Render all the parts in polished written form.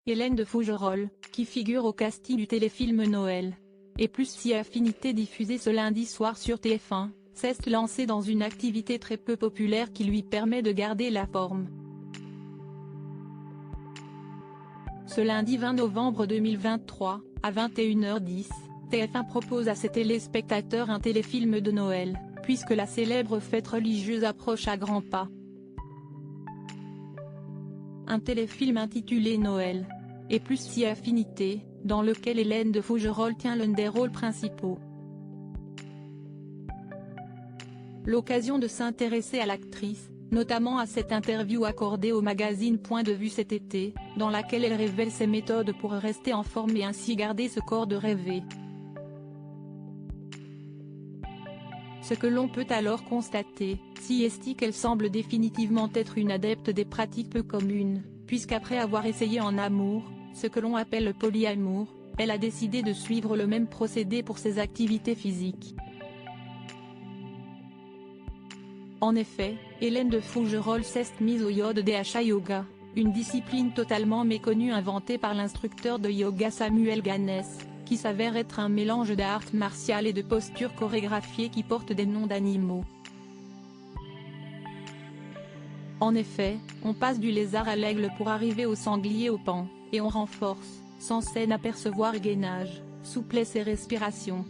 Hélène de Fougerolles, qui figure au casting du téléfilm Noël. Et plus si Affinité diffusé ce lundi soir sur TF1, s'est lancée dans une activité très peu populaire qui lui permet de garder la forme. Ce lundi 20 novembre 2023, à 21h10, TF1 propose à ses téléspectateurs un téléfilm de Noël, puisque la célèbre fête religieuse approche à grands pas. Un téléfilm intitulé Noël. Et plus si Affinité, dans lequel Hélène de Fougerolles tient l'un des rôles principaux. L'occasion de s'intéresser à l'actrice, notamment à cette interview accordée au magazine Point de Vue cet été, dans laquelle elle révèle ses méthodes pour rester en forme et ainsi garder ce corps de rêver. Ce que l'on peut alors constater, c'est qu'elle semble définitivement être une adepte des pratiques peu communes, puisqu'après avoir essayé en amour, ce que l'on appelle le polyamour, elle a décidé de suivre le même procédé pour ses activités physiques. En effet, Hélène de Fougerolles s'est mise au DHA Yoga, une discipline totalement méconnue inventée par l'instructeur de yoga Samuel Ganès, qui s'avère être un mélange d'art martial et de postures chorégraphiées qui portent des noms d'animaux. En effet, on passe du lézard à l'aigle pour arriver au sanglier au paon, et on renforce, sans s'en apercevoir gainage, souplesse et respiration.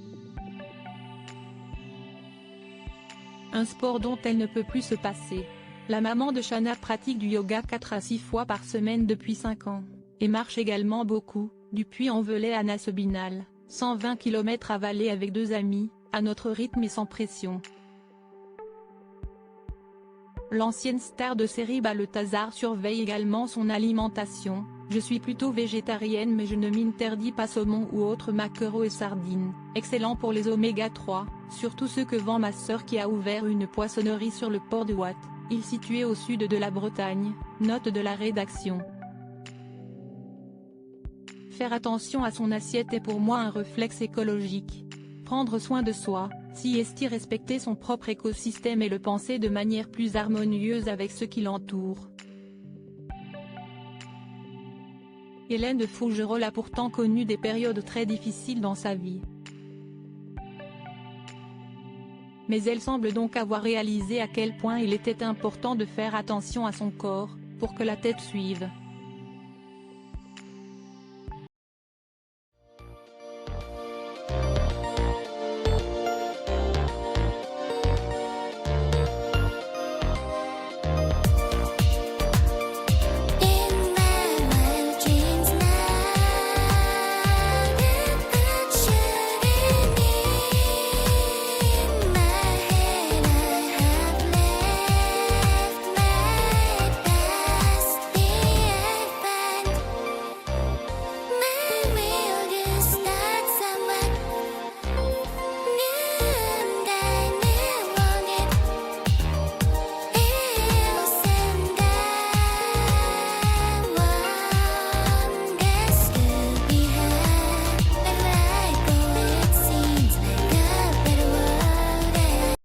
Un sport dont elle ne peut plus se passer. La maman de Shana pratique du yoga 4 à 6 fois par semaine depuis 5 ans, et marche également beaucoup, du Puy-en-Velay à Nassobinal, 120 km à Valais avec 2 amis, à notre rythme et sans pression. L'ancienne star de série Balthazar surveille également son alimentation. Je suis plutôt végétarienne mais je ne m'interdis pas saumon ou autres maquereaux et sardines, excellent pour les oméga 3, surtout ceux que vend ma sœur qui a ouvert une poissonnerie sur le port de Watt, île située au sud de la Bretagne, note de la rédaction. Faire attention à son assiette est pour moi un réflexe écologique. Prendre soin de soi, respecter son propre écosystème et le penser de manière plus harmonieuse avec ceux qui l'entourent. Hélène de Fougerolles a pourtant connu des périodes très difficiles dans sa vie. Mais elle semble donc avoir réalisé à quel point il était important de faire attention à son corps, pour que la tête suive.